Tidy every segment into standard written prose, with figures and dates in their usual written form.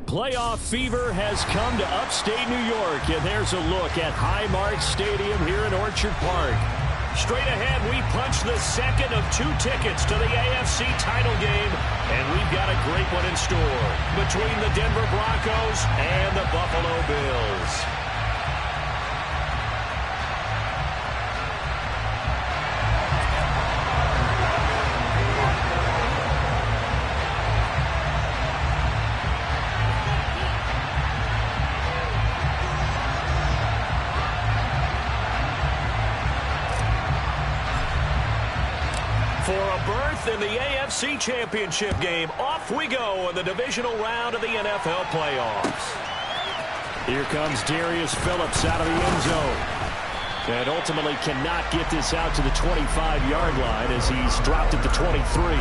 Playoff fever has come to upstate New York, and there's a look at Highmark Stadium here in Orchard Park. Straight ahead, we punch the second of 2 tickets to the AFC title game, and we've got a great one in store between the Denver Broncos and the Buffalo Bills. For a berth in the AFC Championship game, off we go in the divisional round of the NFL playoffs. Here comes Darius Phillips out of the end zone. And ultimately cannot get this out to the 25-yard line as he's dropped at the 23.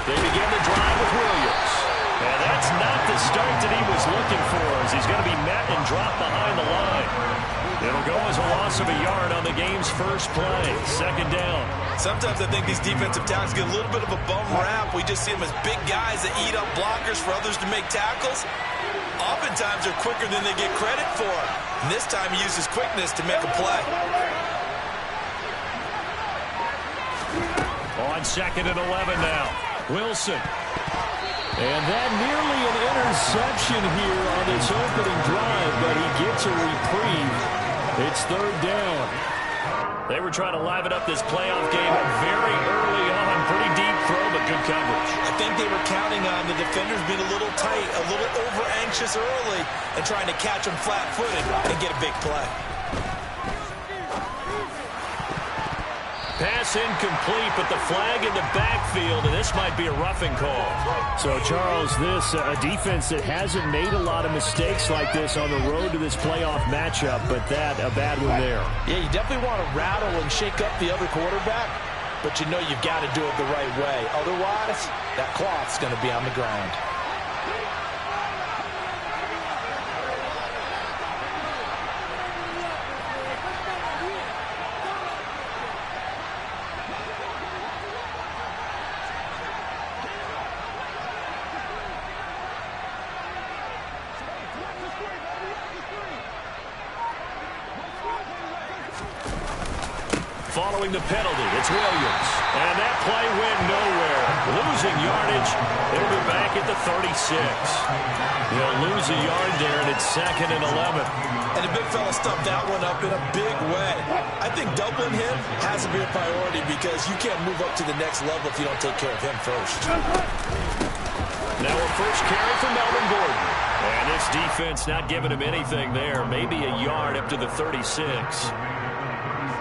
They begin the drive with Williams. And that's not the start that he was looking for, as he's going to be met and dropped behind the line. It'll go as a loss of a yard on the game's first play. Second down. Sometimes I think these defensive tackles get a little bit of a bum rap. We just see them as big guys that eat up blockers for others to make tackles. Oftentimes they're quicker than they get credit for. And this time he uses quickness to make a play. On 2nd and 11 now. Wilson. And that nearly an interception here on this opening drive, but he gets a reprieve. It's 3rd down. They were trying to liven up this playoff game very early on. Pretty deep throw, but good coverage. I think they were counting on the defenders being a little tight, a little over-anxious early, and trying to catch them flat-footed and get a big play. Pass incomplete, but the flag in the backfield, and this might be a roughing call. So, Charles, this a defense that hasn't made a lot of mistakes like this on the road to this playoff matchup, but that a bad one there. Yeah, you definitely want to rattle and shake up the other quarterback, but you know you've got to do it the right way. Otherwise, that cloth's going to be on the ground. Following the penalty, it's Williams. And that play went nowhere. Losing yardage. It'll be back at the 36. They'll lose a yard there, and it's 2nd and 11. And the big fella stuffed that one up in a big way. I think doubling him has to be a priority because you can't move up to the next level if you don't take care of him first. Now a first carry for Melvin Gordon. And this defense not giving him anything there. Maybe a yard up to the 36.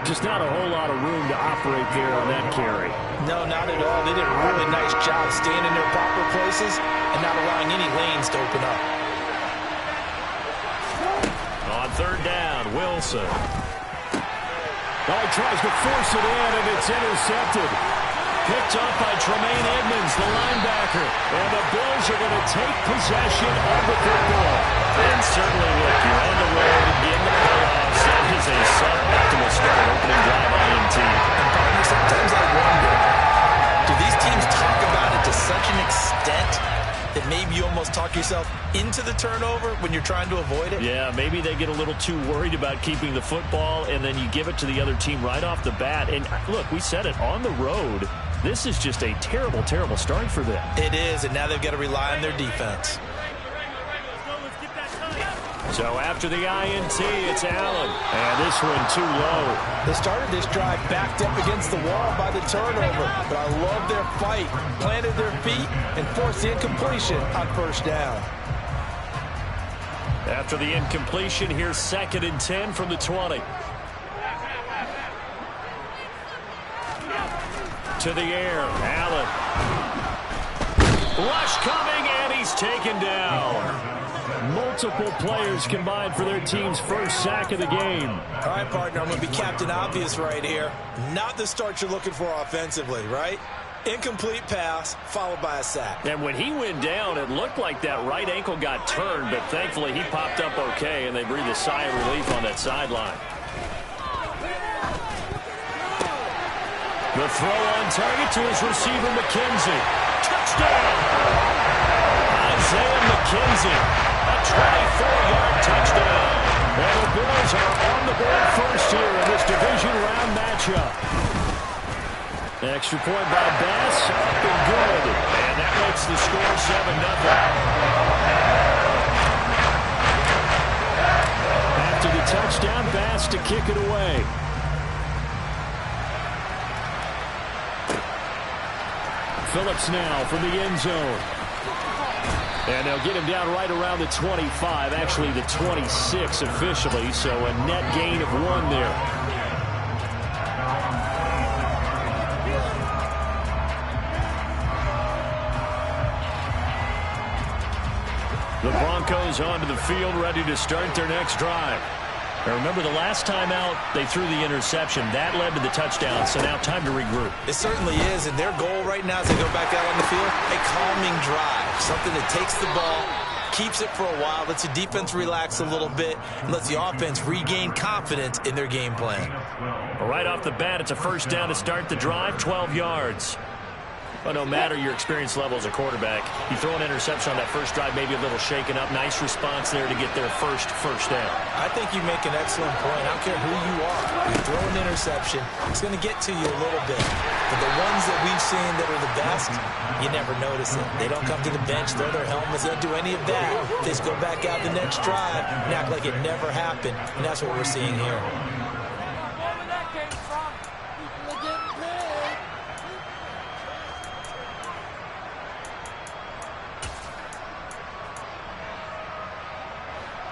Just not a whole lot of room to operate there on that carry. No, not at all. They did a really nice job staying in their proper places and not allowing any lanes to open up. On 3rd down, Wilson. Oh, he tries to force it in, and it's intercepted. Picked up by Tremaine Edmonds, the linebacker. And the Bills are going to take possession of the football. And certainly, look, you're on the road in the playoffs. That is a suboptimal start, opening drive INT. And partner, sometimes I wonder, do these teams talk about it to such an extent that maybe you almost talk yourself into the turnover when you're trying to avoid it? Yeah, maybe they get a little too worried about keeping the football, and then you give it to the other team right off the bat. And look, we said it, on the road, this is just a terrible, terrible start for them. It is, and now they've got to rely on their defense. So after the INT, it's Allen. And this one too low. They started this drive backed up against the wall by the turnover. But I love their fight. Planted their feet and forced the incompletion on 1st down. After the incompletion, here's 2nd and 10 from the 20. To the air, Allen. Rush coming, and he's taken down. Multiple players combined for their team's first sack of the game. All right, partner, I'm going to be Captain Obvious right here. Not the start you're looking for offensively, right? Incomplete pass, followed by a sack. And when he went down, it looked like that right ankle got turned, but thankfully he popped up okay, and they breathed a sigh of relief on that sideline. The throw on target to his receiver, McKenzie. Touchdown! Isaiah McKenzie, a 24-yard touchdown. And the Bills are on the board first here in this division round matchup. Extra point by Bass, up and good. And that makes the score 7-0. After the touchdown, Bass to kick it away. Phillips now from the end zone. And they'll get him down right around the 25, actually the 26 officially, so a net gain of 1 there. The Broncos onto the field, ready to start their next drive. Now remember, the last time out, they threw the interception. That led to the touchdown, so now time to regroup. It certainly is, and their goal right now as they go back out on the field, a calming drive. Something that takes the ball, keeps it for a while, lets the defense relax a little bit, and lets the offense regain confidence in their game plan. Well, right off the bat, it's a first down to start the drive, 12 yards. Well, no matter your experience level as a quarterback, you throw an interception on that first drive, maybe a little shaken up. Nice response there to get their first down. I think you make an excellent point. I don't care who you are. You throw an interception, it's going to get to you a little bit. But the ones that we've seen that are the best, you never notice it. They don't come to the bench, throw their helmets, they don't do any of that. They just go back out the next drive and act like it never happened. And that's what we're seeing here.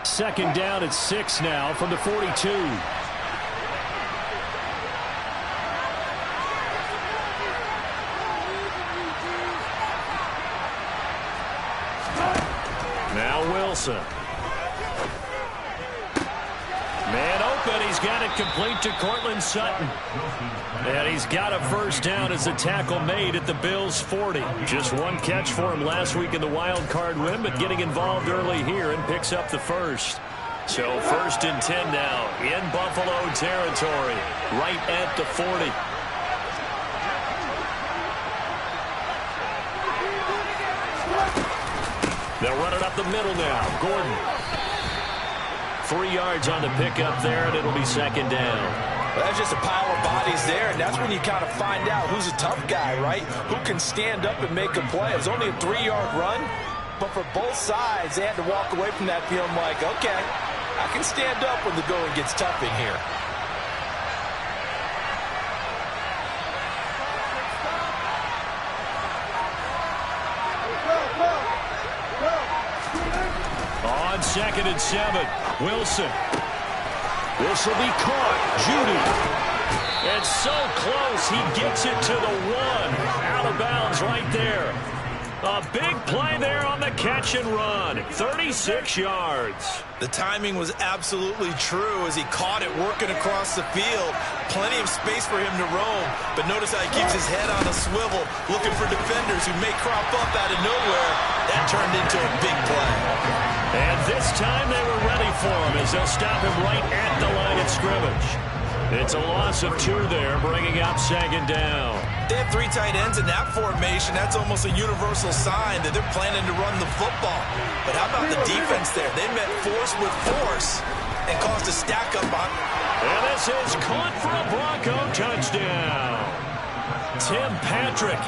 Second down at 6 now from the 42. Now Wilson. Man open. He's got it complete to Cortland Sutton. And he's got a first down as the tackle made at the Bills' 40. Just one catch for him last week in the wild card win, but getting involved early here and picks up the first. So 1st and 10 now in Buffalo territory, right at the 40. They'll run it up the middle now. Gordon. 3 yards on the pickup there, and it'll be second down. Well, that's just a pile of bodies there, and that's when you kind of find out who's a tough guy, right? Who can stand up and make a play. It was only a 3-yard run, but for both sides, they had to walk away from that feeling like, okay, I can stand up when the going gets tough in here. On 2nd and 7, Wilson. This will be caught. Judy. It's so close. He gets it to the 1. Out of bounds right there. A big play there on the catch and run. 36 yards. The timing was absolutely true as he caught it working across the field. Plenty of space for him to roam. But notice how he keeps his head on a swivel, looking for defenders who may crop up out of nowhere. That turned into a big play. And this time they were ready for him as they'll stop him right at the line of scrimmage. It's a loss of 2 there, bringing up 2nd down. They have 3 tight ends in that formation. That's almost a universal sign that they're planning to run the football. But how about the defense there? They met force with force and caused a stack up on. And this is caught for a Bronco touchdown. Tim Patrick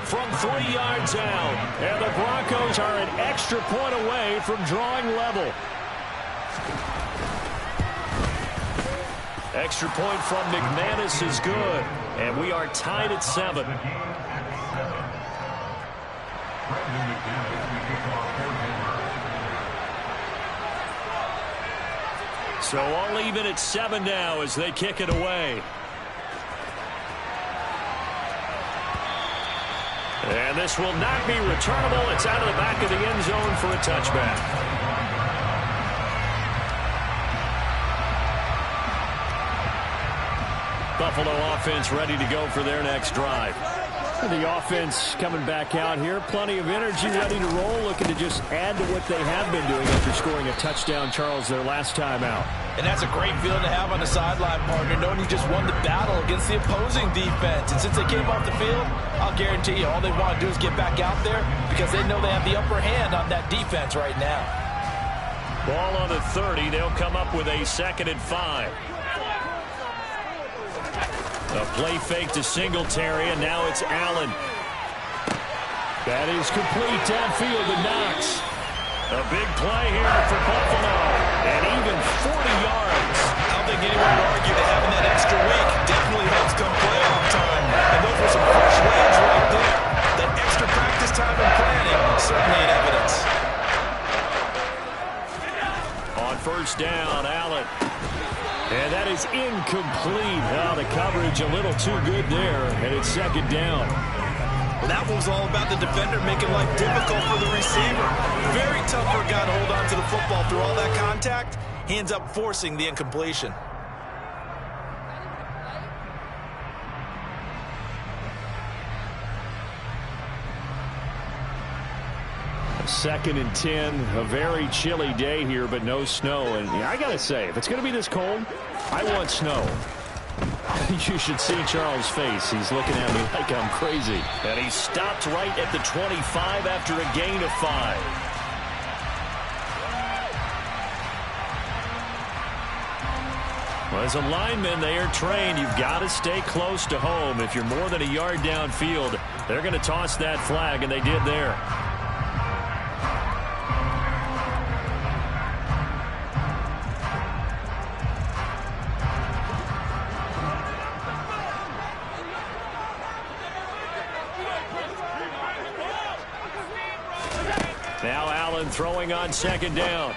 from 3 yards out. And the Broncos are an extra point away from drawing level. Extra point from McManus is good. And we are tied at 7. So all even at 7 now as they kick it away. And this will not be returnable. It's out of the back of the end zone for a touchback. Buffalo offense ready to go for their next drive. The offense coming back out here. Plenty of energy, ready to roll, looking to just add to what they have been doing after scoring a touchdown, Charles, their last time out. And that's a great feeling to have on the sideline, partner, knowing you just won the battle against the opposing defense. And since they came off the field, I'll guarantee you all they want to do is get back out there because they know they have the upper hand on that defense right now. Ball on the 30. They'll come up with a 2nd and 5. A play fake to Singletary, and now it's Allen. That is complete downfield to Knox. A big play here for Buffalo, and even 40 yards. I don't think anyone would argue that having that extra week definitely helps come playoff time. And those were some fresh legs right there. That extra practice time and planning certainly in evidence. On 1st down, Allen. And that is incomplete. Oh, the coverage a little too good there, and it's 2nd down. Well, that was all about the defender making life difficult for the receiver. Very tough for a guy to hold on to the football through all that contact. He ends up forcing the incompletion. Second and 10, a very chilly day here, but no snow. And I got to say, if it's going to be this cold, I want snow. You should see Charles' face. He's looking at me like I'm crazy. And he stopped right at the 25 after a gain of 5. Well, as a lineman, they are trained. You've got to stay close to home. If you're more than a yard downfield, they're going to toss that flag, and they did there. Now Allen throwing on 2nd down.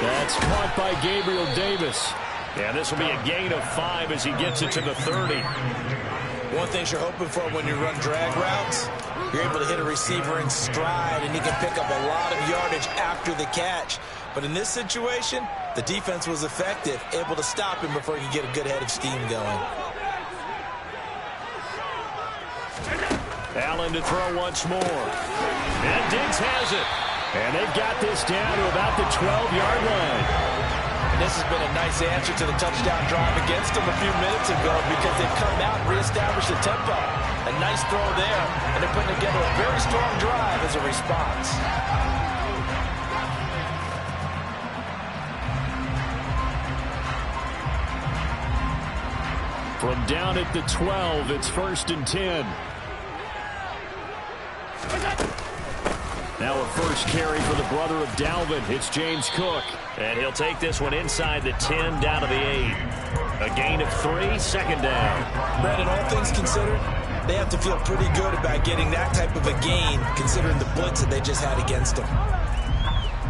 That's caught by Gabriel Davis. And this will be a gain of 5 as he gets it to the 30. One thing you're hoping for when you run drag routes, you're able to hit a receiver in stride, and he can pick up a lot of yardage after the catch. But in this situation, the defense was effective, able to stop him before he could get a good head of steam going. Allen to throw once more. And Diggs has it. And they've got this down to about the 12-yard line. And this has been a nice answer to the touchdown drive against them a few minutes ago because they've come out and reestablished the tempo. A nice throw there, and they're putting together a very strong drive as a response. From down at the 12, it's 1st and 10. Now a first carry for the brother of Dalvin. It's James Cook. And he'll take this one inside the 10 down to the 8. A gain of 3, 2nd down. Brandon, all things considered, they have to feel pretty good about getting that type of a gain considering the blitz that they just had against them.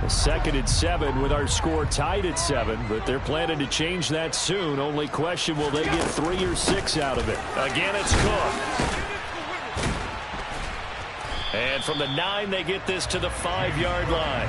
2nd and 7 with our score tied at 7, but they're planning to change that soon. Only question, will they get 3 or 6 out of it? Again, it's Cook. And from the 9, they get this to the 5-yard line.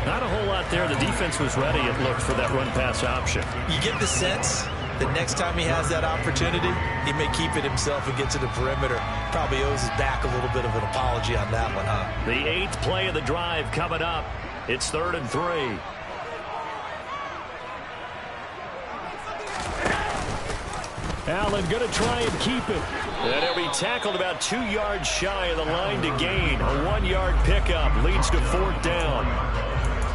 Not a whole lot there. The defense was ready, it looked, for that run-pass option. You get the sense that next time he has that opportunity, he may keep it himself and get to the perimeter. Probably owes his back a little bit of an apology on that one, huh? The 8th play of the drive coming up. It's 3rd and 3. Allen going to try and keep it. And he'll be tackled about 2 yards shy of the line to gain. A 1-yard pickup leads to 4th down.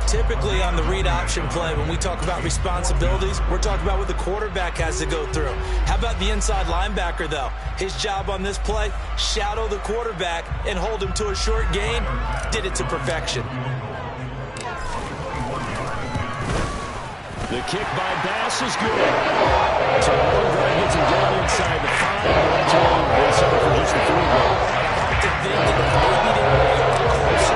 Typically on the read option play, when we talk about responsibilities, we're talking about what the quarterback has to go through. How about the inside linebacker, though? His job on this play, shadow the quarterback and hold him to a short gain. Did it to perfection. The kick by Bass is good. So Orgard gets him down inside the 5. That's all. They settle for just a 3-goal. To think that maybe they would have gone closer,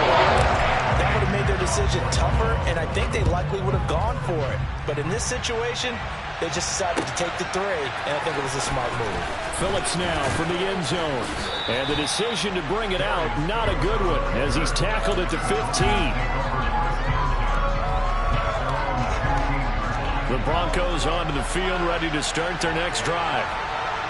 that would have made their decision tougher, and I think they likely would have gone for it. But in this situation, they just decided to take the 3, and I think it was a smart move. Phillips now from the end zone. And the decision to bring it out, not a good one, as he's tackled at the 15. The Broncos onto the field, ready to start their next drive.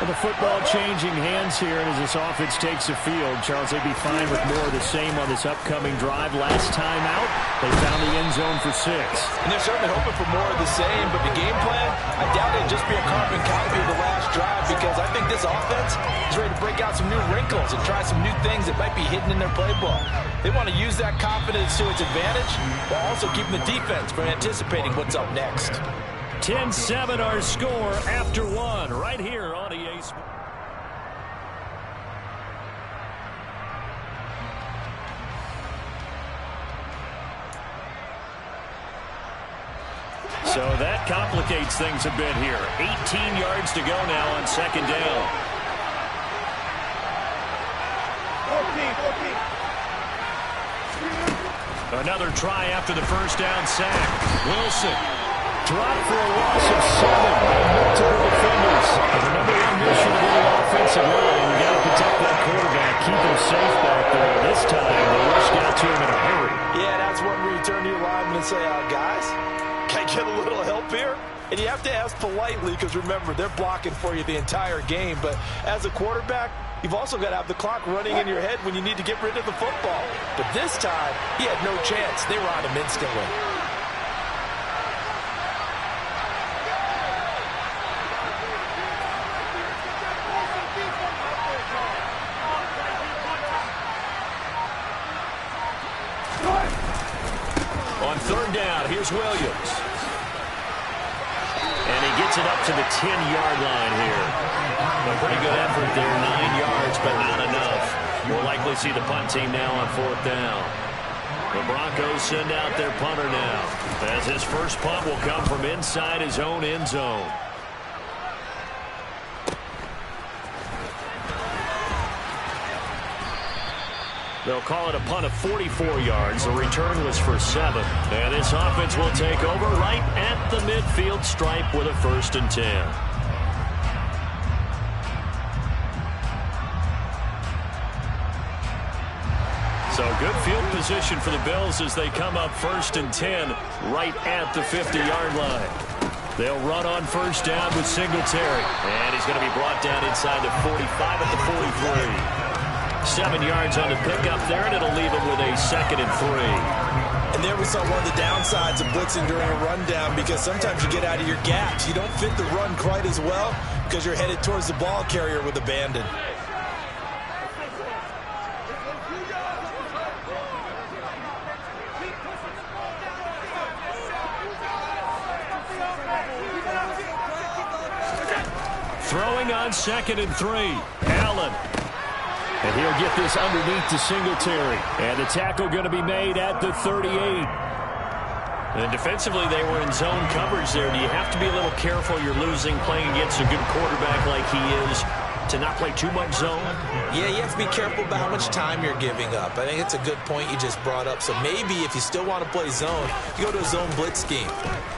Well, the football changing hands here, and as this offense takes the field, Charles, they'd be fine with more of the same on this upcoming drive. Last time out, they found the end zone for 6. And they're certainly hoping for more of the same, but the game plan, I doubt it'd just be a carbon copy of the last drive, because I think this offense is ready to break out some new wrinkles and try some new things that might be hidden in their playbook. They want to use that confidence to its advantage while also keeping the defense from anticipating what's up next. 10-7 our score after 1 right here on EA Sports. So that complicates things a bit here. 18 yards to go now on second down. 14. Another try after the first down sack. Wilson dropped for a loss of 7 by multiple defenders. And the number one mission of any offensive line, you got to protect that quarterback, keep him safe back there. This time, the rush got to him in a hurry. Yeah, that's when we turn to your lineman and say, guys, can I get a little help here? And you have to ask politely, because remember, they're blocking for you the entire game. But as a quarterback, you've also got to have the clock running in your head when you need to get rid of the football. But this time, he had no chance. They were on him instantly. On third down, here's Williams. And he gets it up to the 10-yard line here. A pretty good effort there, 9 yards, but not enough. We'll likely see the punt team now on fourth down. The Broncos send out their punter now, as his first punt will come from inside his own end zone. They'll call it a punt of 44 yards. The return was for 7. And this offense will take over right at the midfield stripe with a 1st and 10. So good field position for the Bills as they come up 1st and 10 right at the 50-yard line. They'll run on first down with Singletary. And he's going to be brought down inside the 45 at the 43. 7 yards on the pickup there, and it'll leave him with a 2nd and 3. And there we saw one of the downsides of blitzing during a rundown, because sometimes you get out of your gaps. You don't fit the run quite as well because you're headed towards the ball carrier with abandon. Throwing on 2nd and 3. Allen. And he'll get this underneath to Singletary. And the tackle going to be made at the 38. And defensively, they were in zone coverage there. Do you have to be a little careful? You're losing playing against a good quarterback like he is to not play too much zone? Yeah, you have to be careful about how much time you're giving up. I think it's a good point you just brought up. So maybe if you still want to play zone, you go to a zone blitz scheme.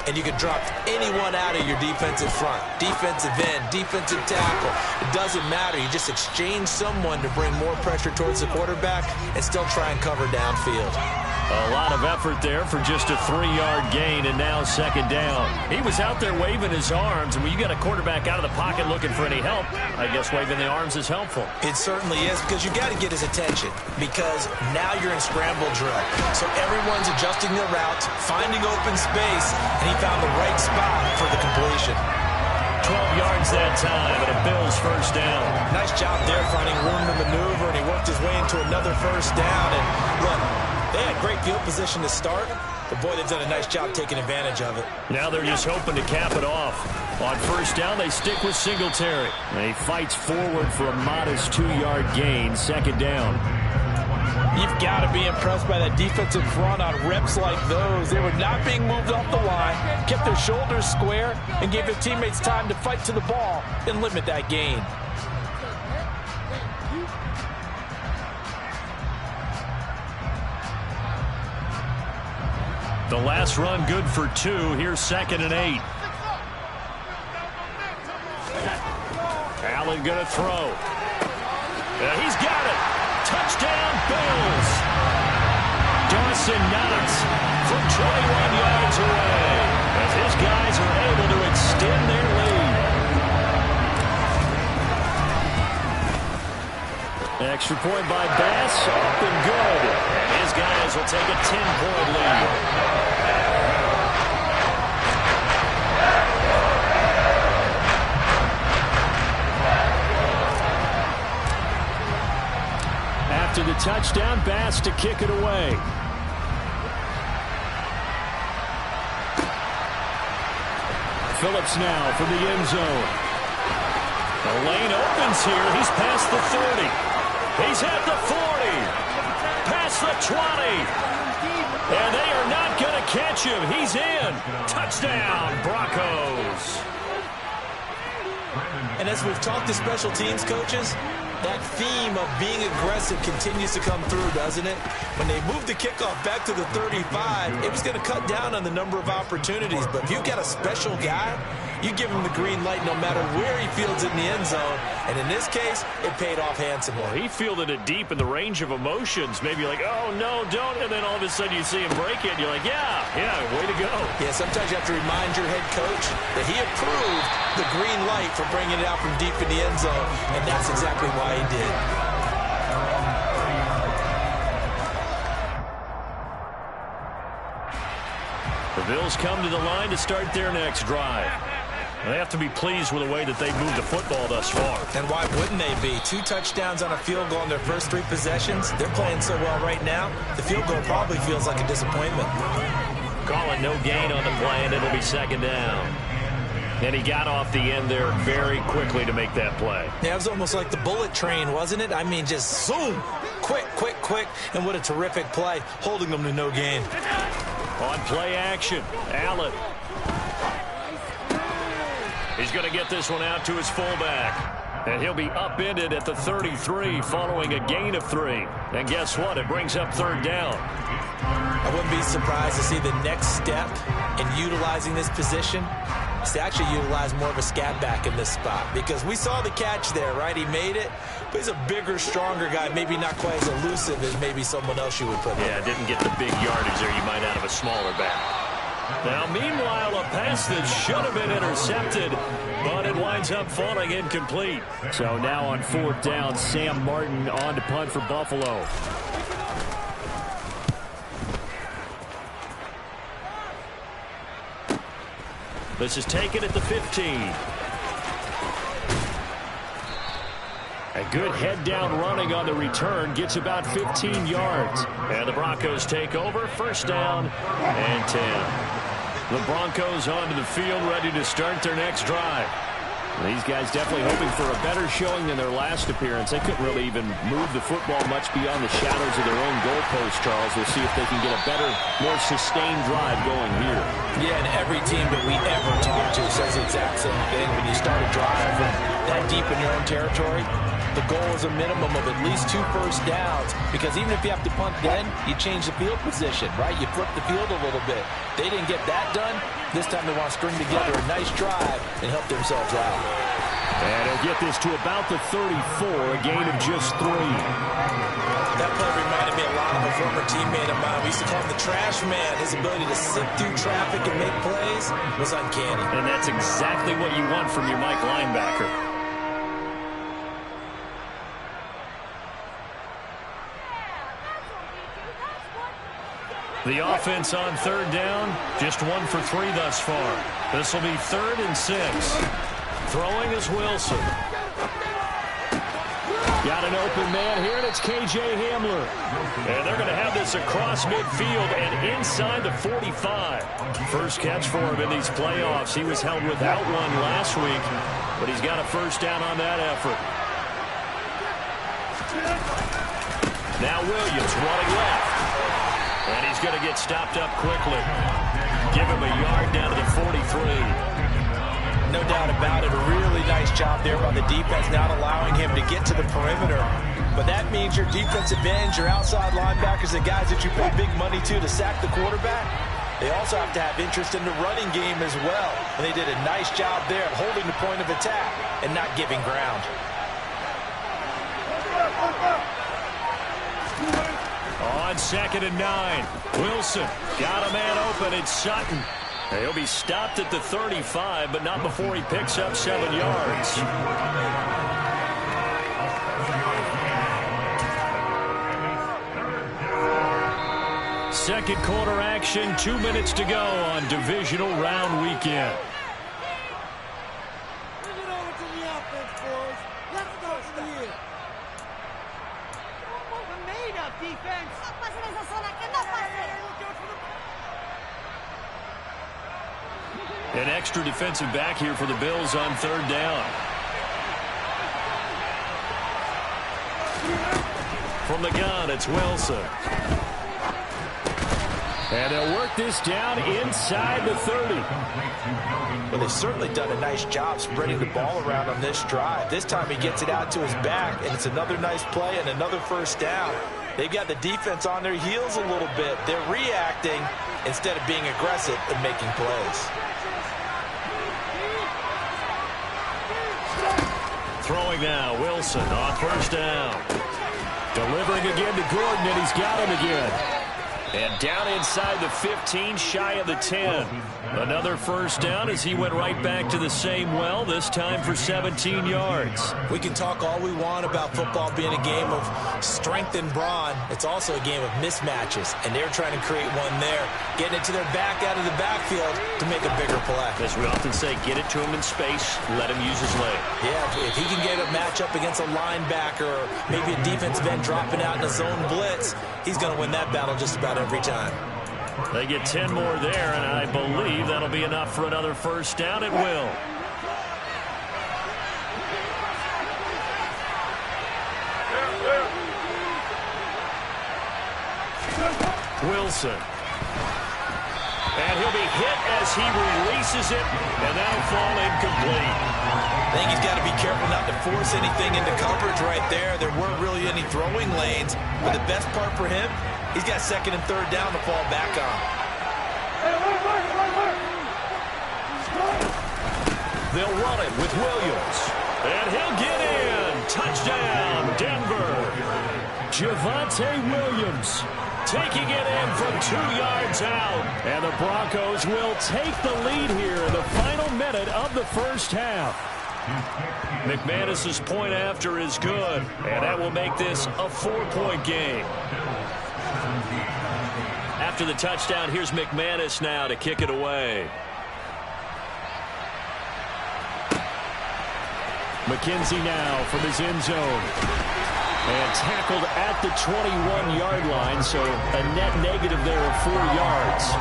And you can drop anyone out of your defensive front. Defensive end, defensive tackle. It doesn't matter. You just exchange someone to bring more pressure towards the quarterback and still try and cover downfield. A lot of effort there for just a 3-yard gain, and now 2nd down. He was out there waving his arms, and when you got a quarterback out of the pocket looking for any help, I guess waving the arms is helpful. It certainly is, because you got to get his attention, because now you're in scramble drill. So everyone's adjusting their routes, finding open space, and he found the right spot for the completion. 12 yards that time, and a Bills 1st down. Nice job there finding room to maneuver, and he worked his way into another 1st down. And look, they had great field position to start, but boy, they've done a nice job taking advantage of it. Now they're just hoping to cap it off. On 1st down, they stick with Singletary. And he fights forward for a modest 2-yard gain, 2nd down. You've got to be impressed by that defensive front on reps like those. They were not being moved off the line, kept their shoulders square, and gave their teammates time to fight to the ball and limit that gain. The last run good for 2. Here's 2nd and 8. Allen going to throw. He's got it. Touchdown, Bills. Dawson Knox from 21 yards away as his guys are able to extend their lead. Extra point by Bass, up and good. And his guys will take a 10-point lead. After the touchdown, Bass to kick it away. Phillips now from the end zone. The lane opens here. He's past the 30. He's at the 40. Past the 20. And they are not going to catch him. He's in. Touchdown, Broncos. And as we've talked to special teams coaches, that theme of being aggressive continues to come through, doesn't it? When they moved the kickoff back to the 35, it was going to cut down on the number of opportunities. But if you've got a special guy, you give him the green light no matter where he fields in the end zone. And in this case, it paid off handsomely. Well, he fielded it deep in the range of emotions. Maybe like, oh, no, don't. And then all of a sudden you see him break it. And you're like, yeah, way to go. Yeah, sometimes you have to remind your head coach that he approved the green light for bringing it out from deep in the end zone. And that's exactly why he did. The Bills come to the line to start their next drive. They have to be pleased with the way that they've moved the football thus far. And why wouldn't they be? 2 touchdowns on a field goal in their first 3 possessions. They're playing so well right now, the field goal probably feels like a disappointment. Calling no gain on the play, and it'll be second down. And he got off the end there very quickly to make that play. Yeah, it was almost like the bullet train, wasn't it? I mean, just zoom, quick, and what a terrific play, holding them to no gain. On play action, Allen. He's going to get this one out to his fullback. And he'll be upended at the 33 following a gain of 3. And guess what? It brings up third down. I wouldn't be surprised to see the next step in utilizing this position is to actually utilize more of a scat back in this spot. Because we saw the catch there, right? He made it. But he's a bigger, stronger guy. Maybe not quite as elusive as maybe someone else you would put there. Yeah, didn't get the big yardage there you might out of a smaller back. Now, meanwhile, a pass that should have been intercepted, but it winds up falling incomplete. So now on fourth down, Sam Martin on to punt for Buffalo. This is taken at the 15. A good head-down running on the return. Gets about 15 yards. And the Broncos take over. First down and 10. The Broncos onto the field, ready to start their next drive. These guys definitely hoping for a better showing than their last appearance. They couldn't really even move the football much beyond the shadows of their own goalpost, Charles. We'll see if they can get a better, more sustained drive going here. Yeah, and every team that we ever talk to says the exact same thing. When you start a drive from that deep in your own territory, the goal is a minimum of at least 2 first downs, because even if you have to punt then, you change the field position, right? You flip the field a little bit. They didn't get that done. This time they want to string together a nice drive and help themselves out. And he'll get this to about the 34, a gain of just 3. That play reminded me a lot of a former teammate of mine. We used to call him the trash man. His ability to sift through traffic and make plays was uncanny. And that's exactly what you want from your Mike linebacker. The offense on third down, just 1 for 3 thus far. This will be 3rd and 6. Throwing is Wilson. Got an open man here, and it's K.J. Hamler. And they're going to have this across midfield and inside the 45. First catch for him in these playoffs. He was held without one last week, but he's got a first down on that effort. Now Williams running left. And he's going to get stopped up quickly. Give him a yard down to the 43. No doubt about it. A really nice job there by the defense, not allowing him to get to the perimeter. But that means your defensive ends, your outside linebackers, the guys that you pay big money to sack the quarterback, they also have to have interest in the running game as well. And they did a nice job there of holding the point of attack and not giving ground. On 2nd and 9, Wilson got a man open. It's Sutton. He'll be stopped at the 35, but not before he picks up 7 yards. second quarter action. 2 minutes to go on divisional round weekend. An extra defensive back here for the Bills on third down. From the gun, it's Wilson. And they'll work this down inside the 30. Well, they've certainly done a nice job spreading the ball around on this drive. This time he gets it out to his back, and it's another nice play and another first down. They've got the defense on their heels a little bit. They're reacting instead of being aggressive and making plays. Throwing now, Wilson on first down. Delivering again to Gordon, and he's got him again. And down inside the 15, shy of the 10. Another first down as he went right back to the same well, this time for 17 yards. We can talk all we want about football being a game of strength and brawn. It's also a game of mismatches, and they're trying to create one there, getting it to their back out of the backfield to make a bigger play. As we often say, get it to him in space, let him use his leg. Yeah, if he can get a matchup against a linebacker or maybe a defensive end dropping out in a zone blitz, he's going to win that battle just about every time. They get 10 more there, and I believe that'll be enough for another first down. It will. Wilson. And he'll be hit as he releases it, and that'll fall incomplete. I think he's got to be careful not to force anything into coverage right there. There weren't really any throwing lanes, but the best part for him, he's got second and third down to fall back on. They'll run it with Williams. And he'll get in. Touchdown, Denver. Javonte Williams taking it in from 2 yards out. And the Broncos will take the lead here in the final minute of the first half. McManus's point after is good, and that will make this a 4-point game. After the touchdown, here's McManus now to kick it away. McKenzie now from his end zone. And tackled at the 21-yard line, so a net negative there of 4 yards.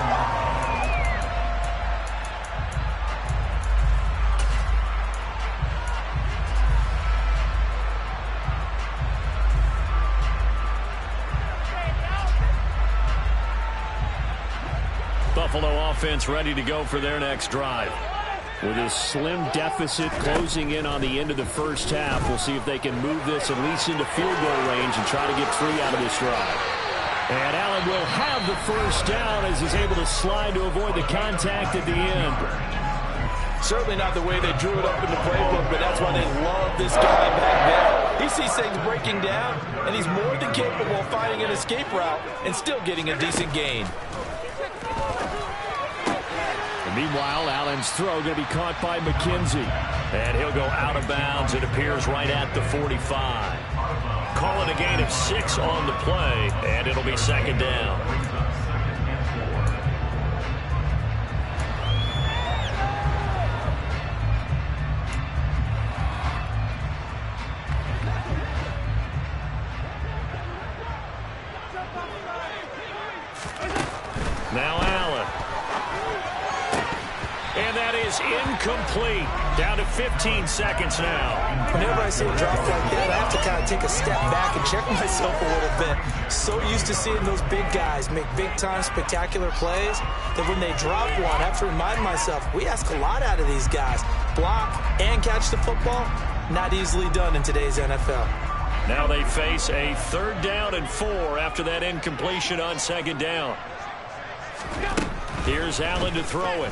Buffalo offense ready to go for their next drive. With a slim deficit closing in on the end of the first half, we'll see if they can move this at least into field goal range and try to get 3 out of this drive. And Allen will have the first down as he's able to slide to avoid the contact at the end. Certainly not the way they drew it up in the playbook, but that's why they love this guy back there. He sees things breaking down, and he's more than capable of finding an escape route and still getting a decent gain. Meanwhile, Allen's throw going to be caught by McKenzie. And he'll go out of bounds. It appears right at the 45. Call it a gain of 6 on the play, and it'll be second down. Now Allen. And that is incomplete. Down to 15 seconds now. Whenever I see a drop like that, I have to kind of take a step back and check myself a little bit. So used to seeing those big guys make big-time spectacular plays that when they drop one, I have to remind myself, we ask a lot out of these guys. Block and catch the football, not easily done in today's NFL. Now they face a 3rd down and 4 after that incompletion on 2nd down. Here's Allen to throw it.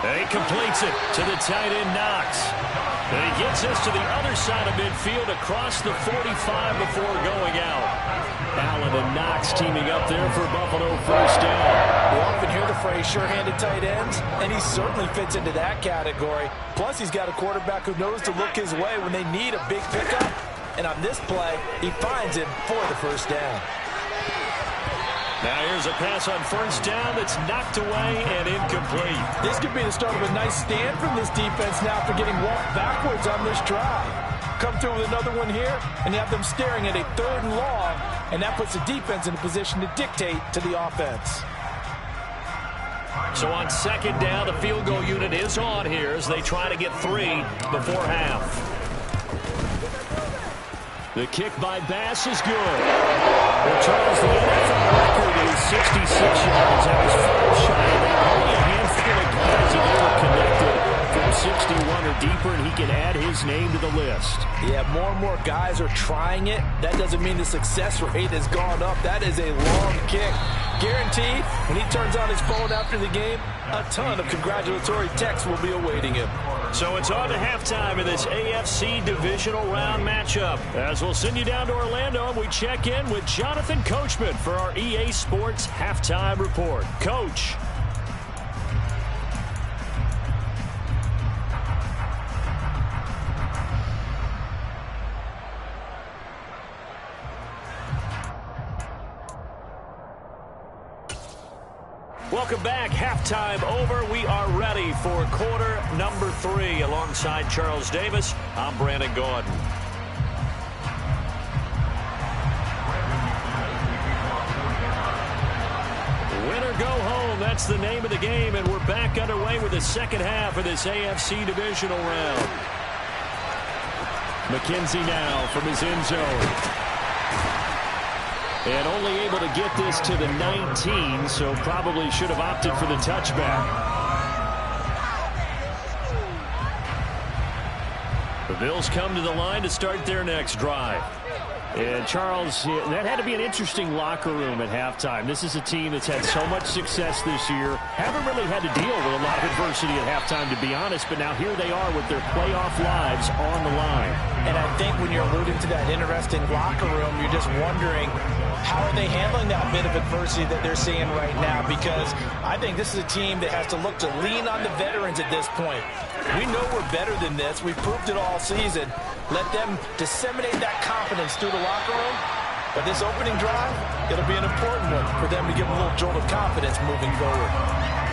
And he completes it to the tight end, Knox. And he gets us to the other side of midfield across the 45 before going out. Allen and Knox teaming up there for Buffalo first down. We often hear the phrase sure-handed tight ends, and he certainly fits into that category. Plus, he's got a quarterback who knows to look his way when they need a big pickup. And on this play, he finds him for the first down. Now here's a pass on first down that's knocked away and incomplete. This could be the start of a nice stand from this defense now for getting walked backwards on this drive. Come through with another one here, and you have them staring at a 3rd and long, and that puts the defense in a position to dictate to the offense. So on 2nd down, the field goal unit is on here as they try to get 3 before half. The kick by Bass is good. Well, Charles, the NFL record is 66 yards. That was 5 shy of that. Only a handful of guys have ever connected from 61 or deeper, and he can add his name to the list. Yeah, more and more guys are trying it. That doesn't mean the success rate has gone up. That is a long kick. Guaranteed, when he turns on his phone after the game, a ton of congratulatory texts will be awaiting him. So it's on to halftime in this AFC divisional round matchup. As we'll send you down to Orlando, and we check in with Jonathan Coachman for our EA Sports Halftime Report. Coach. Welcome back. Halftime over. We are ready for quarter number 3. Alongside Charles Davis, I'm Brandon Gordon. Win or go home, that's the name of the game, and we're back underway with the second half of this AFC divisional round. McKenzie now from his end zone. And only able to get this to the 19, so probably should have opted for the touchback. The Bills come to the line to start their next drive. And, Charles, that had to be an interesting locker room at halftime. This is a team that's had so much success this year. Haven't really had to deal with a lot of adversity at halftime, to be honest, but now here they are with their playoff lives on the line. And I think when you're alluding to that interesting locker room, you're just wondering, how are they handling that bit of adversity that they're seeing right now? Because I think this is a team that has to look to lean on the veterans at this point. We know we're better than this. We've proved it all season. Let them disseminate that confidence through the locker room. But this opening drive, it'll be an important one for them to give a little jolt of confidence moving forward.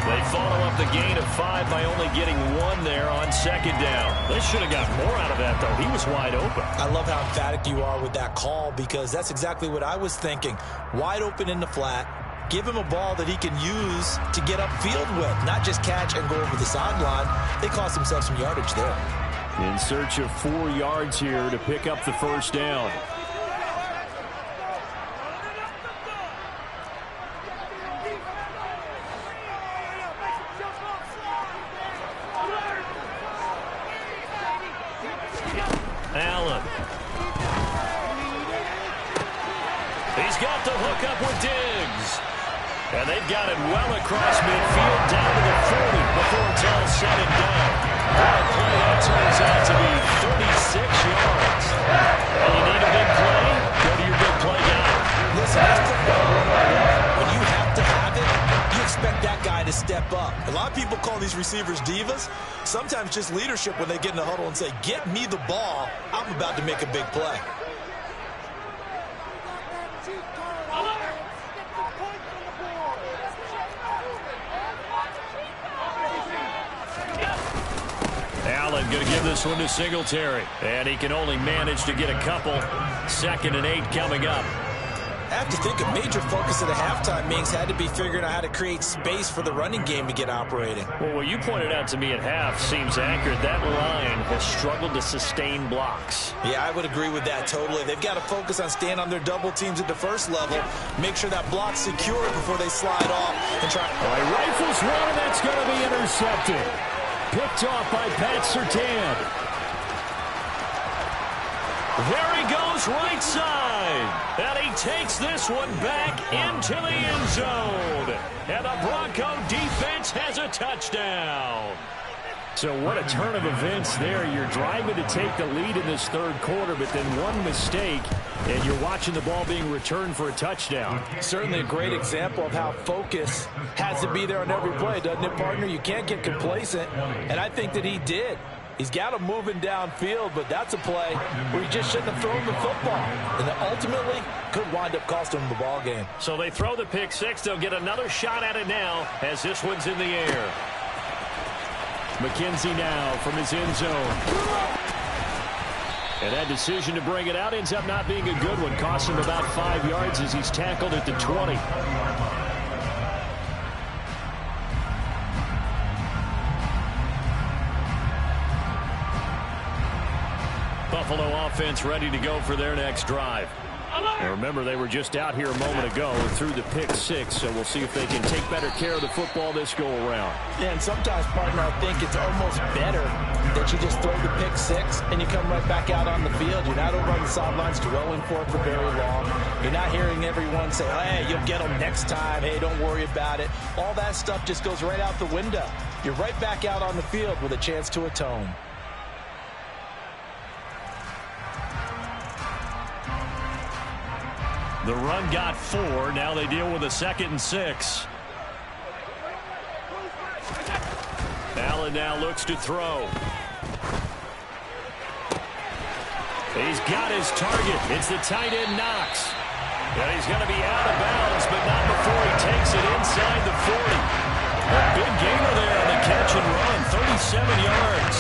They follow up the gain of 5 by only getting 1 there on 2nd down. They should have got more out of that, though. He was wide open. I love how emphatic you are with that call, because that's exactly what I was thinking. Wide open in the flat. Give him a ball that he can use to get upfield with, not just catch and go over the sideline. They cost themselves some yardage there. In search of 4 yards here to pick up the first down. Allen. He's got the hook up with Diggs. And they've got it well across midfield down to the 40 before it's all said and done. That play that turns out to be 36 yards. And you need a big play? Go to your big play guy. Listen, that's football 101. When you have to have it, you expect that guy to step up. A lot of people call these receivers divas. Sometimes just leadership when they get in the huddle and say, get me the ball. I'm about to make a big play. Allen going to give this one to Singletary. And he can only manage to get a couple. 2nd and 8 coming up. I have to think a major focus of the halftime meetings had to be figuring out how to create space for the running game to get operating. Well, what you pointed out to me at half seems accurate. That line has struggled to sustain blocks. Yeah, I would agree with that totally. They've got to focus on staying on their double teams at the first level, make sure that block's secure before they slide off and try. All right, rifles one, and that's going to be intercepted. Picked off by Pat Surtain. There he goes right side. And he takes this one back into the end zone. And the Bronco defense has a touchdown. So what a turn of events there. You're driving to take the lead in this 3rd quarter, but then one mistake, and you're watching the ball being returned for a touchdown. Certainly a great example of how focus has to be there on every play, doesn't it, partner? You can't get complacent, and I think that he did. He's got him moving downfield, but that's a play where he just shouldn't have thrown the football. And that ultimately could wind up costing him the ball game. So they throw the pick six. They'll get another shot at it now as this one's in the air. McKenzie now from his end zone. And that decision to bring it out ends up not being a good one. Costs him about 5 yards as he's tackled at the 20. Buffalo offense ready to go for their next drive. And remember, they were just out here a moment ago and threw the pick six, so we'll see if they can take better care of the football this go-around. Yeah, and sometimes, partner, I think it's almost better that you just throw the pick six and you come right back out on the field. You're not over on the sidelines dwelling for it for very long. You're not hearing everyone say, hey, you'll get them next time. Hey, don't worry about it. All that stuff just goes right out the window. You're right back out on the field with a chance to atone. The run got 4. Now they deal with a 2nd and 6. Allen now looks to throw. He's got his target. It's the tight end Knox. And he's going to be out of bounds, but not before he takes it inside the 40. A big gainer there on the catch and run, 37 yards.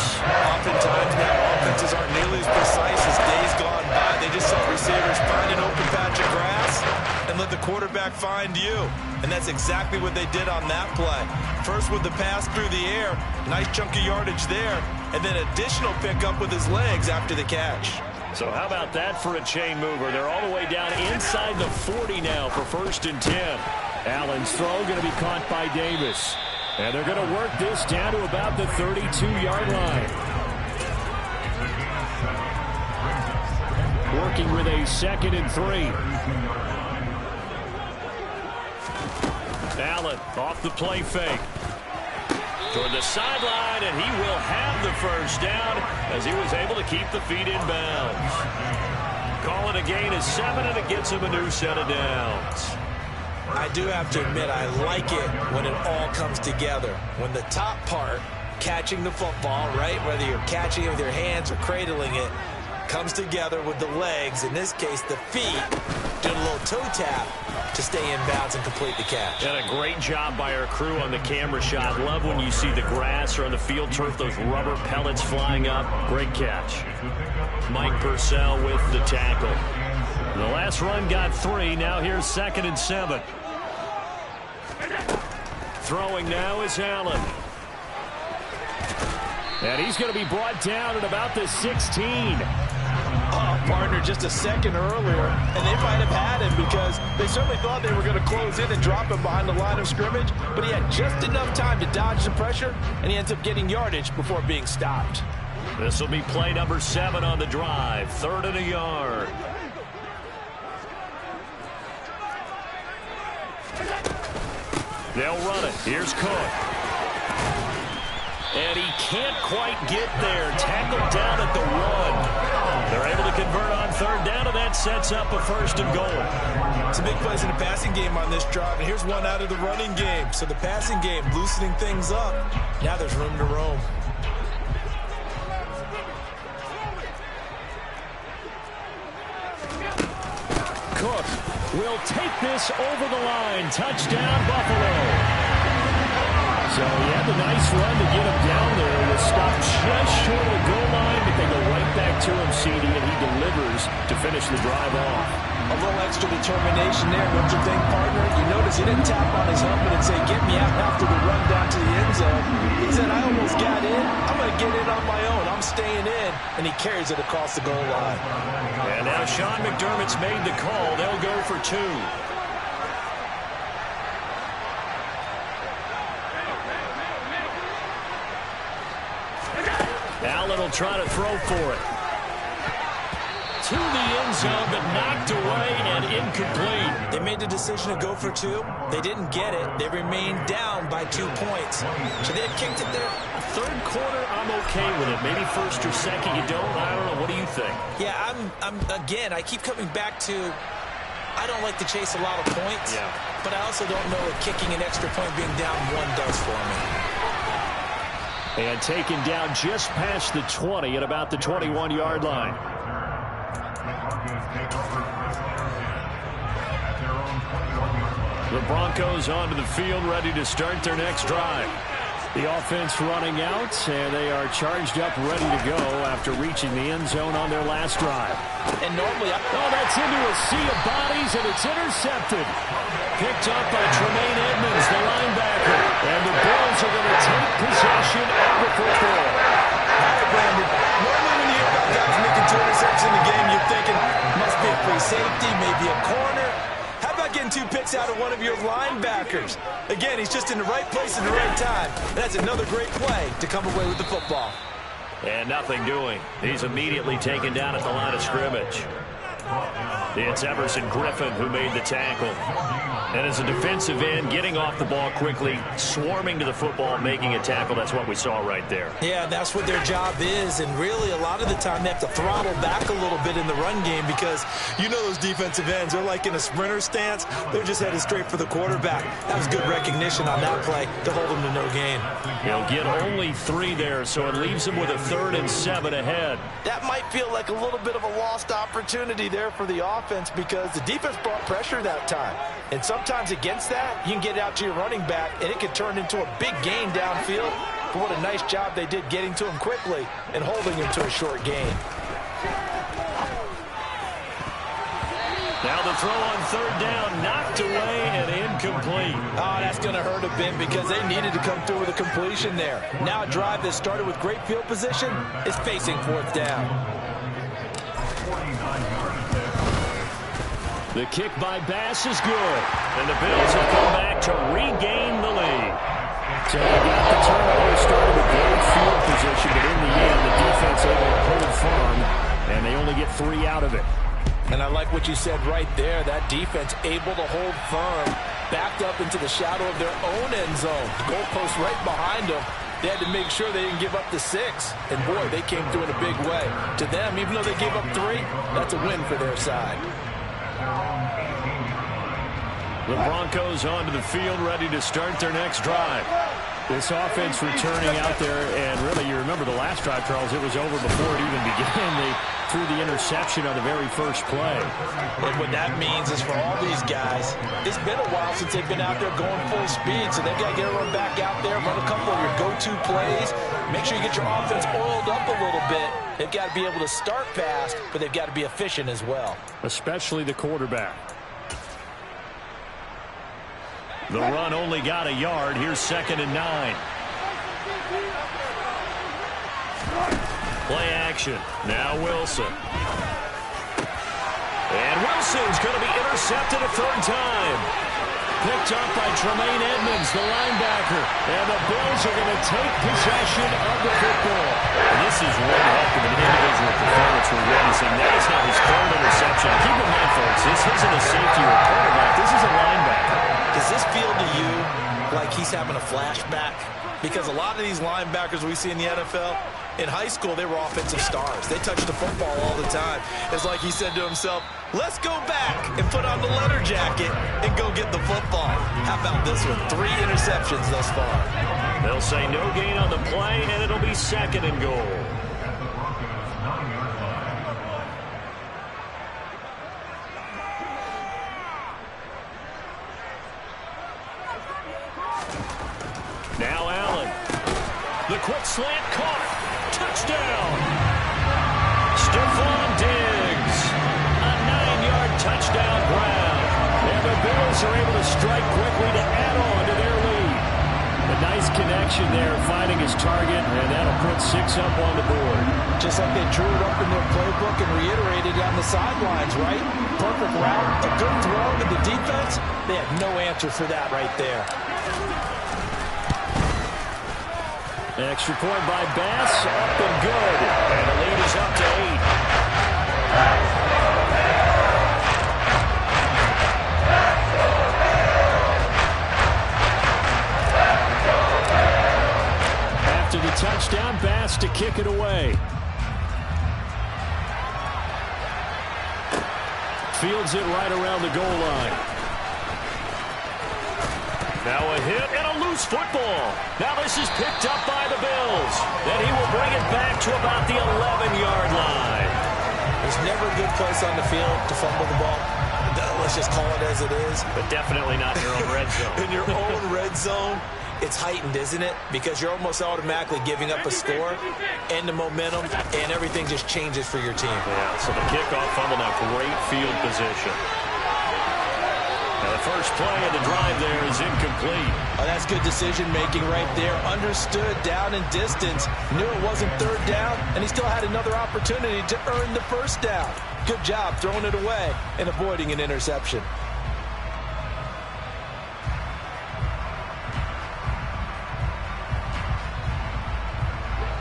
Oftentimes now offenses aren't nearly as precise as days gone by. They just let receivers find an open patch of grass and let the quarterback find you. And that's exactly what they did on that play. First with the pass through the air, nice chunk of yardage there, and then additional pickup with his legs after the catch. So how about that for a chain mover? They're all the way down inside the 40 now for 1st and 10. Allen's throw going to be caught by Davis. And they're going to work this down to about the 32-yard line. Working with a 2nd and 3. Allen off the play fake. Toward the sideline, and he will have the first down as he was able to keep the feet in bounds. Call it a gain of 7, and it gets him a new set of downs. I do have to admit, I like it when it all comes together. When the top part, catching the football, right, whether you're catching it with your hands or cradling it, comes together with the legs, in this case the feet, doing a little toe tap to stay in bounds and complete the catch. And a great job by our crew on the camera shot. Love when you see the grass or on the field turf, those rubber pellets flying up. Great catch. Mike Purcell with the tackle. The last run got 3. Now here's 2nd and 7. Throwing now is Allen. And he's going to be brought down at about the 16. Partner, just a second earlier, and they might have had him because they certainly thought they were going to close in and drop him behind the line of scrimmage, but he had just enough time to dodge the pressure, and he ends up getting yardage before being stopped. This will be play number 7 on the drive. 3rd and a yard. They'll run it. Here's Cook. And he can't quite get there. Tackled down at the 1. They're able to convert on 3rd down, and that sets up a 1st and goal. Some big plays in the passing game on this drive, and here's one out of the running game. So the passing game loosening things up. Now there's room to roam. Cook will take this over the line. Touchdown, Buffalo. So he had the nice run to get him down there. Was stopped just short of the goal line, but they go right back to him, CD, and he delivers to finish the drive off. A little extra determination there. Don't you think, partner? You notice he didn't tap on his helmet and say, get me out after the run down to the end zone. He said, I almost got in. I'm going to get in on my own. I'm staying in. And he carries it across the goal line. And now Sean McDermott's made the call. They'll go for 2. Allen will try to throw for it. To the end zone, but knocked away and incomplete. They made the decision to go for 2. They didn't get it. They remained down by 2 points. Should they have kicked it there? 3rd quarter, I'm okay with it. Maybe 1st or 2nd, you don't. I don't know. What do you think? Yeah, again, I keep coming back to, I don't like to chase a lot of points. Yeah. But I also don't know what kicking an extra point being down 1 does for me. And taken down just past the 20 at about the 21-yard line. The Broncos onto the field, ready to start their next drive. The offense running out, and they are charged up, ready to go after reaching the end zone on their last drive. And normally, that's into a sea of bodies, and it's intercepted. Picked up by Tremaine Edmonds, the linebacker. And the Bills are going to take possession of the football. All right, Brandon. Normally when you hear about guys making 2 interceptions in the game, you're thinking, must be a free safety, maybe a corner. How about getting 2 picks out of one of your linebackers? Again, he's just in the right place at the right time. That's another great play to come away with the football. And nothing doing. He's immediately taken down at the line of scrimmage. It's Everson Griffin who made the tackle. And as a defensive end, getting off the ball quickly, swarming to the football, making a tackle, that's what we saw right there. Yeah, that's what their job is. And really, a lot of the time, they have to throttle back a little bit in the run game because you know those defensive ends, they're like in a sprinter stance. They're just headed straight for the quarterback. That was good recognition on that play to hold them to no gain. He'll get only 3 there, so it leaves him with a 3rd and 7 ahead. that might feel like a little bit of a lost opportunity there for the offense because the defense brought pressure that time. And sometimes against that, you can get out to your running back, and it can turn into a big gain downfield. But what a nice job they did getting to him quickly and holding him to a short gain. Now the throw on 3rd down, knocked away and incomplete. Oh, that's going to hurt a bit because they needed to come through with a completion there. Now a drive that started with great field position is facing 4th down. The kick by Bass is good, and the Bills have come back to regain the lead. So they got the turnover, started with great field position, but in the end, the defense able to hold firm, and they only get 3 out of it. And I like what you said right there. That defense able to hold firm, backed up into the shadow of their own end zone. The goalpost right behind them. They had to make sure they didn't give up the 6. And, boy, they came through in a big way. To them, even though they gave up 3, that's a win for their side. The Broncos onto the field, ready to start their next drive. This offense returning out there, and really, you remember the last drive, Charles, it was over before it even began. They threw the interception on the very first play. And what that means is for all these guys, it's been a while since they've been out there going full speed, so they've got to get everyone back out there, run a couple of your go-to plays, make sure you get your offense oiled up a little bit. They've got to be able to start fast, but they've got to be efficient as well. Especially the quarterback. The run only got a yard. Here's 2nd and 9. Play action. Now Wilson. And Wilson's going to be intercepted a 3rd time. Picked up by Tremaine Edmonds, the linebacker. And the Bills are going to take possession of the football. And this is one heck of an individual performance for Robinson. That is now his 3rd interception. Keep in mind, folks, this isn't a safety or a quarterback. This is a linebacker. Does this feel to you like he's having a flashback? Because a lot of these linebackers we see in the NFL, in high school, they were offensive stars. They touched the football all the time. It's like he said to himself, let's go back and put on the leather jacket and go get the football. How about this one? 3 interceptions thus far. They'll say no gain on the play, and it'll be 2nd and goal. Now Allen. The quick slant caught. Touchdown. Stephon Diggs. A 9-yard touchdown grab. And the Bills are able to strike quickly to add on to their lead. A nice connection there, finding his target, and that'll put 6 up on the board. Just like they drew it up in their playbook and reiterated on the sidelines, right? Perfect route, a good throw to the defense. They had no answer for that right there. Extra point by Bass, up and good. And the lead is up to 8. After the touchdown, Bass to kick it away. Fields it right around the goal line. Now a hit and a loose football. Now this is picked up by the Bills. Then he will bring it back to about the 11-yard line. There's never a good place on the field to fumble the ball. Let's just call it as it is. But definitely not in your own red zone. In your own red zone, it's heightened, isn't it? Because you're almost automatically giving up a score and the momentum, and everything just changes for your team. Yeah, so the kickoff fumble now, great field position. Now the first play of the drive there is incomplete. Oh, that's good decision-making right there. Understood down and distance. Knew it wasn't third down, and he still had another opportunity to earn the first down. Good job throwing it away and avoiding an interception.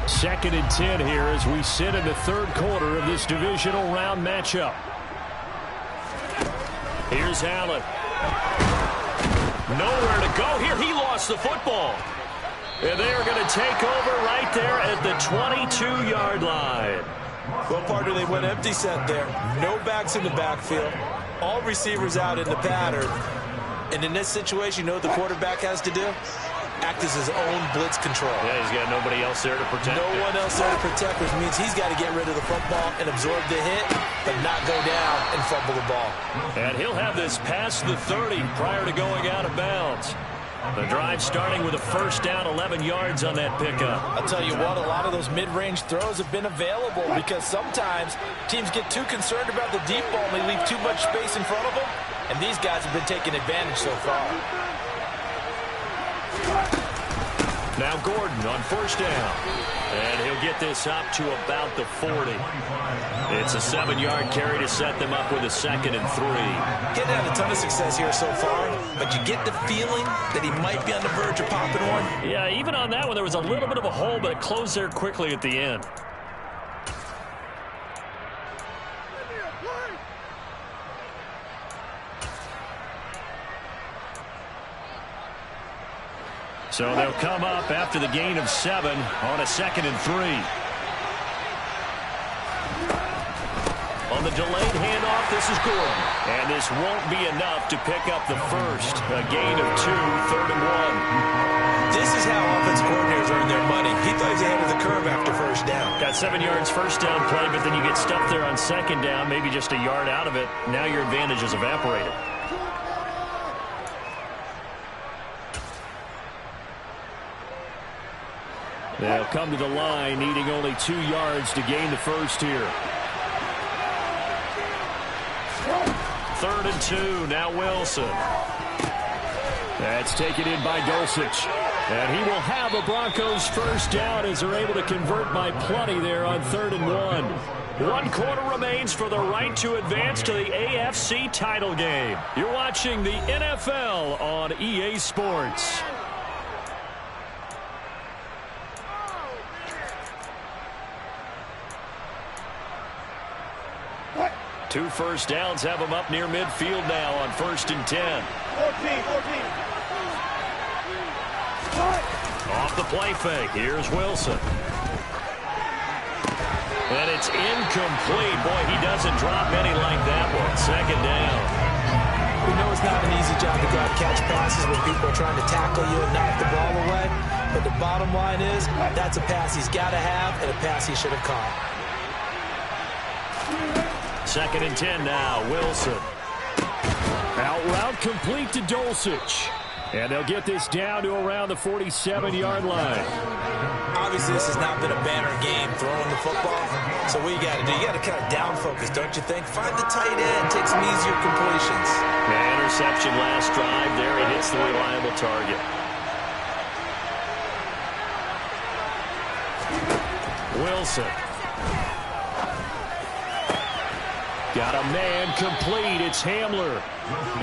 Second and 10 here as we sit in the third quarter of this divisional round matchup. Here's Allen. Nowhere to go here. He lost the football. And they are going to take over right there at the 22-yard line. Well, partner, they went empty set there. No backs in the backfield. All receivers out in the pattern. And in this situation, you know what the quarterback has to do? Act as his own blitz control. Yeah, he's got nobody else there to protect. No one else there to protect, which means he's got to get rid of the football and absorb the hit, but not go down and fumble the ball. And he'll have this past the 30 prior to going out of bounds. The drive starting with a first down, 11 yards on that pickup. I'll tell you what, a lot of those mid-range throws have been available because sometimes teams get too concerned about the deep ball and they leave too much space in front of them, and these guys have been taking advantage so far. Now Gordon on first down. And he'll get this up to about the 40. It's a 7-yard carry to set them up with a 2nd and 3. Getting had a ton of success here so far, but you get the feeling that he might be on the verge of popping one. Yeah, even on that one, there was a little bit of a hole, but it closed there quickly at the end. So they'll come up after the gain of 7 on a 2nd and 3. On the delayed handoff, this is Gordon. And this won't be enough to pick up the first. A gain of 2, 3rd and 1. This is how offensive coordinators earn their money. He thought he was ahead of the curve after first down. Got 7 yards first down play, but then you get stuffed there on 2nd down, maybe just a yard out of it. Now your advantage is evaporated. They'll come to the line, needing only 2 yards to gain the first here. 3rd and 2, now Wilson. That's taken in by Dulcich. And he will have a Broncos first down as they're able to convert by plenty there on 3rd and 1. 1 quarter remains for the right to advance to the AFC title game. You're watching the NFL on EA Sports. 2 first downs have them up near midfield now on 1st and 10. 14. Off the play fake. Here's Wilson. And it's incomplete. Boy, he doesn't drop any like that one. 2nd down. We know it's not an easy job to go out and catch passes when people are trying to tackle you and knock the ball away. But the bottom line is that's a pass he's got to have and a pass he should have caught. 2nd and 10 now. Wilson. Out route complete to Dulcich. And they'll get this down to around the 47-yard line. Obviously, this has not been a banner game throwing the football. So what you got to do, you got to kind of down focus, don't you think? Find the tight end, take some easier completions. Yeah, interception last drive there. It hits the reliable target. Wilson. Got a man complete. It's Hamler.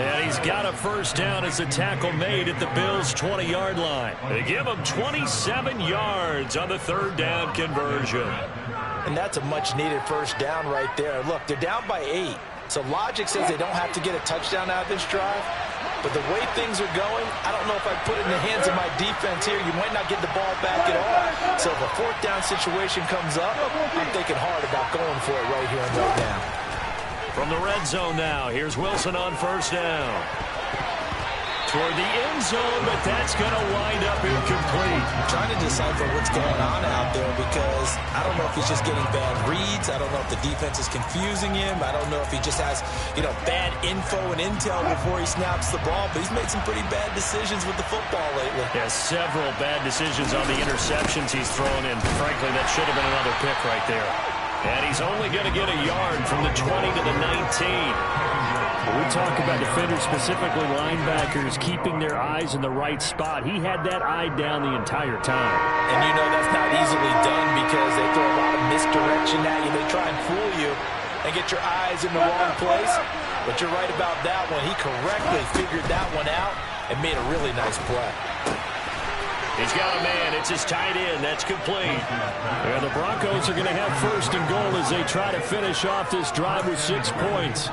And he's got a first down as a tackle made at the Bills' 20-yard line. They give him 27 yards on the 3rd down conversion. And that's a much-needed first down right there. Look, they're down by 8. So logic says they don't have to get a touchdown out of this drive. But the way things are going, I don't know if I put it in the hands of my defense here. You might not get the ball back at all. So if a 4th down situation comes up, I'm thinking hard about going for it right here and right now. From the red zone now, here's Wilson on first down. toward the end zone, but that's going to wind up incomplete. I'm trying to decipher what's going on out there because I don't know if he's just getting bad reads. I don't know if the defense is confusing him. I don't know if he just has, bad info and intel before he snaps the ball, but he's made some pretty bad decisions with the football lately. Yeah, several bad decisions on the interceptions he's thrown in. Frankly, that should have been another pick right there. And he's only going to get a yard from the 20 to the 19. We talk about defenders, specifically linebackers, keeping their eyes in the right spot. He had that eye down the entire time. And that's not easily done because they throw a lot of misdirection at you. They try and fool you and get your eyes in the wrong place. But you're right about that one. He correctly figured that one out and made a really nice play. He's got a man. It's his tight end. That's complete. And the Broncos are going to have first and goal as they try to finish off this drive with 6 points.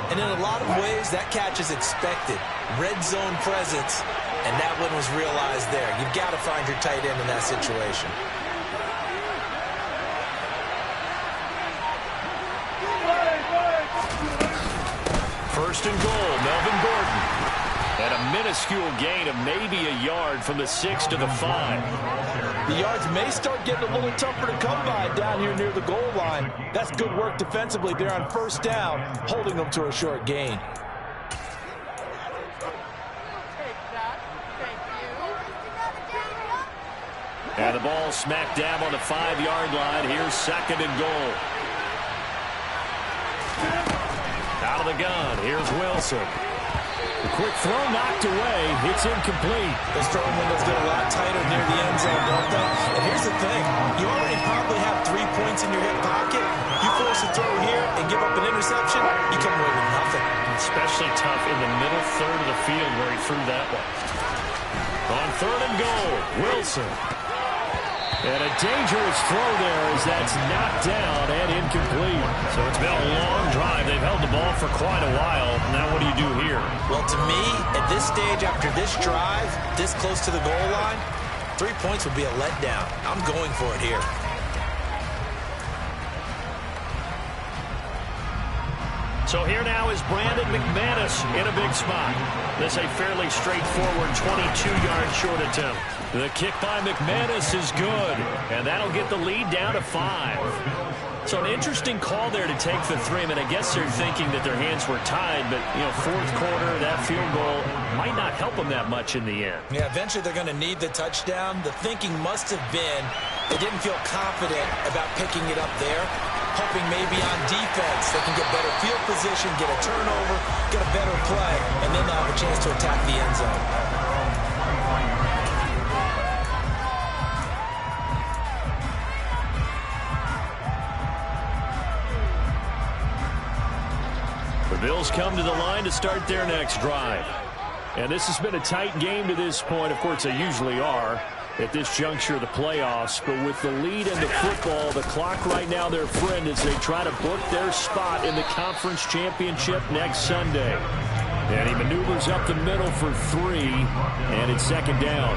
And in a lot of ways, that catch is expected. Red zone presence, and that one was realized there. You've got to find your tight end in that situation. First and goal, Melvin Gordon. And a minuscule gain of maybe a yard from the 6 to the 5. The yards may start getting a little tougher to come by down here near the goal line. That's good work defensively there on first down, holding them to a short gain. And the ball smack dab on the 5-yard line. Here's second and goal. Out of the gun. Here's Wilson. The quick throw knocked away. It's incomplete. Those throwing windows get a lot tighter near the end zone, don't they? And here's the thing. You already probably have 3 points in your hip pocket. You force a throw here and give up an interception, you come away with nothing. Especially tough in the middle third of the field where he threw that one. On third and goal, Wilson. And a dangerous throw there as that's knocked down and incomplete. So it's been a long drive. They've held the ball for quite a while. Now what do you do here? Well, to me, at this stage, after this drive, this close to the goal line, 3 points would be a letdown. I'm going for it here. So here now is Brandon McManus in a big spot. This a fairly straightforward 22-yard short attempt. The kick by McManus is good, and that'll get the lead down to 5. So an interesting call there to take the 3. I mean, I guess they're thinking that their hands were tied, but, fourth quarter, that field goal might not help them that much in the end. Yeah, eventually they're going to need the touchdown. The thinking must have been they didn't feel confident about picking it up there, hoping maybe on defense they can get better field position, get a turnover, get a better play, and then they'll have a chance to attack the end zone. The Bills come to the line to start their next drive. And this has been a tight game to this point. Of course, they usually are at this juncture of the playoffs. But with the lead in the football, the clock right now their friend as they try to book their spot in the conference championship next Sunday. And he maneuvers up the middle for 3, and it's second down.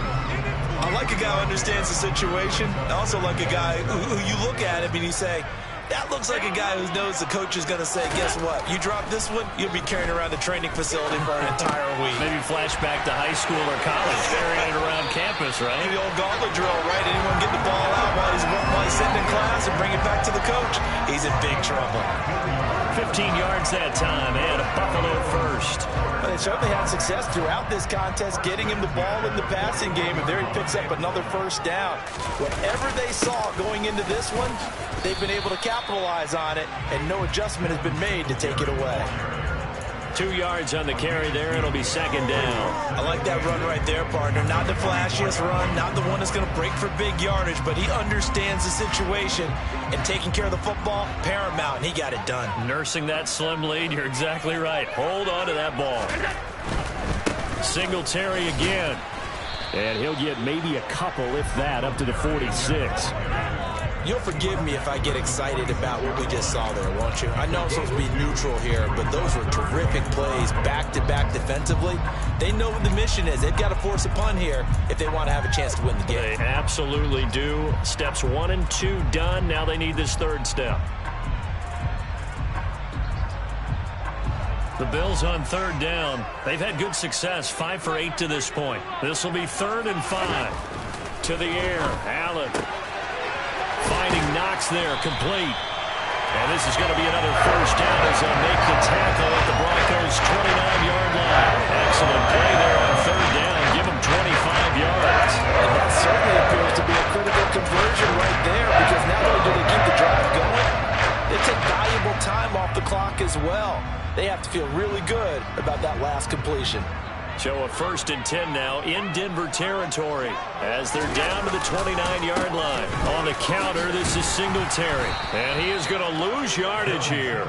I like a guy who understands the situation. I also like a guy who you look at him and you say, that looks like a guy who knows the coach is going to say, guess what? You drop this one, you'll be carrying around the training facility for an entire week. Maybe flashback to high school or college, carrying it around campus, right? Maybe the old gauntlet drill, right? Anyone get the ball out while he's sitting in class and bring it back to the coach? He's in big trouble. 15 yards that time, and a Buffalo first. Well, they certainly had success throughout this contest, getting him the ball in the passing game, and there he picks up another first down. Whatever they saw going into this one, they've been able to capitalize on it, and no adjustment has been made to take it away. 2 yards on the carry there. It'll be second down. I like that run right there, partner. Not the flashiest run, not the one that's going to break for big yardage, but he understands the situation, and taking care of the football, paramount, and he got it done. Nursing that slim lead, you're exactly right. Hold on to that ball. Singletary again. And he'll get maybe a couple, if that, up to the 46. You'll forgive me if I get excited about what we just saw there, won't you? I know I'm supposed to be neutral here, but those were terrific plays back-to-back defensively. They know what the mission is. They've got to force a punt here if they want to have a chance to win the game. They absolutely do. Steps 1 and 2 done. Now they need this third step. The Bills on third down. They've had good success, 5 for 8 to this point. This will be 3rd and 5. To the air, Allen. Finding Knox there, complete. And this is going to be another first down as they'll make the tackle at the Broncos' 29-yard line. Excellent play there on third down. Give them 25 yards. And that certainly appears to be a critical conversion right there, because not only do they keep the drive going, they take valuable time off the clock as well. They have to feel really good about that last completion. So a 1st and 10 now in Denver territory as they're down to the 29-yard line. On the counter, this is Singletary. And he is going to lose yardage here.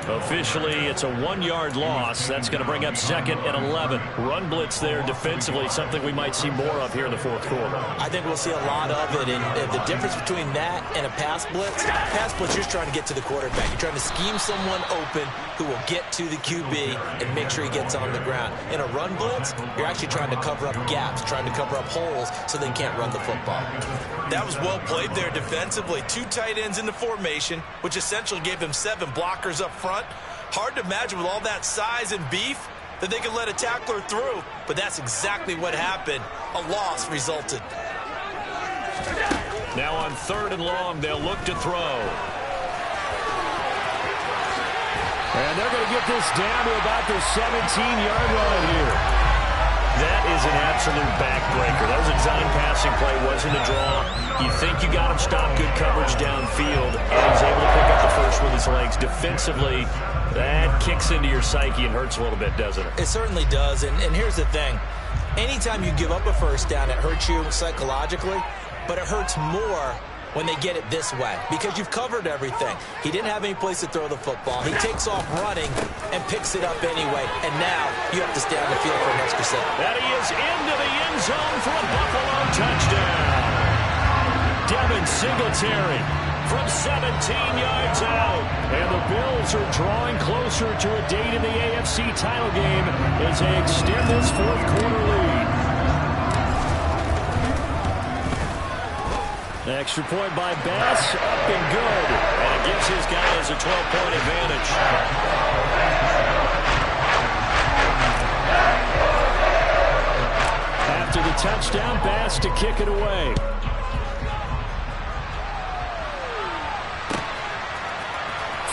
Officially, it's a 1-yard loss. That's going to bring up 2nd and 11. Run blitz there defensively, something we might see more of here in the 4th quarter. I think we'll see a lot of it. And the difference between that and a pass blitz, you're just trying to get to the quarterback. You're trying to scheme someone open who will get to the QB and make sure he gets on the ground. In a run blitz, you're actually trying to cover up gaps, trying to cover up holes so they can't run the football. That was well played there defensively. 2 tight ends in the formation, which essentially gave them 7 blockers up front. Hard to imagine with all that size and beef that they could let a tackler through, but that's exactly what happened. A loss resulted. Now on 3rd and long, they'll look to throw. And they're going to get this down to about the 17-yard line here. That is an absolute backbreaker. That was a design passing play, wasn't a draw. You think you got him stopped, good coverage downfield, and he's able to pick up the first with his legs. Defensively, that kicks into your psyche and hurts a little bit, doesn't it? It certainly does, and here's the thing. Anytime you give up a first down, it hurts you psychologically, but it hurts more when they get it this way, because you've covered everything. He didn't have any place to throw the football. He takes off running and picks it up anyway, and now you have to stay on the field for an extra set. And he is into the end zone for a Buffalo touchdown. Devin Singletary from 17 yards out. And the Bills are drawing closer to a date in the AFC title game as they extend this 4th quarter lead. Extra point by Bass, up and good. And it gives his guys a 12-point advantage. After the touchdown, Bass to kick it away.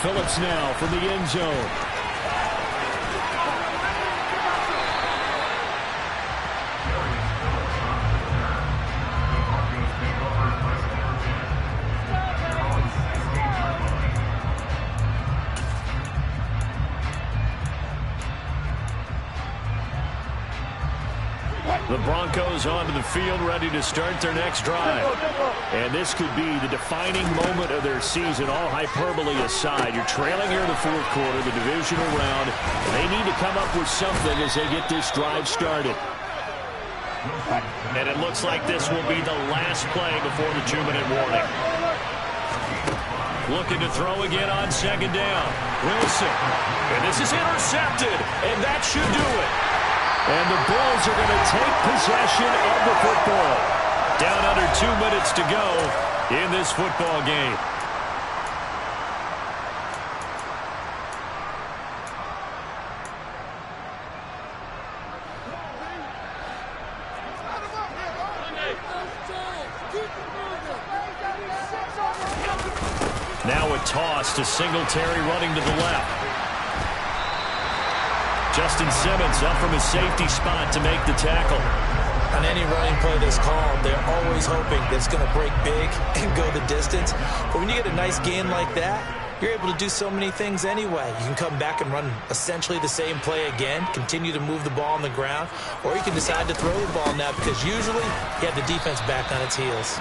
Phillips now from the end zone. The Broncos onto the field, ready to start their next drive. And this could be the defining moment of their season, all hyperbole aside. You're trailing here in the 4th quarter, the divisional round. They need to come up with something as they get this drive started. And it looks like this will be the last play before the 2-minute warning. Looking to throw again on 2nd down. Wilson. And this is intercepted. And that should do it. And the Bills are going to take possession of the football. Down under 2 minutes to go in this football game. Now a toss to Singletary running to the left. Justin Simmons up from his safety spot to make the tackle. On any running play that's called, they're always hoping that it's going to break big and go the distance. But when you get a nice gain like that, you're able to do so many things anyway. You can come back and run essentially the same play again, continue to move the ball on the ground, or you can decide to throw the ball now because usually you have the defense back on its heels.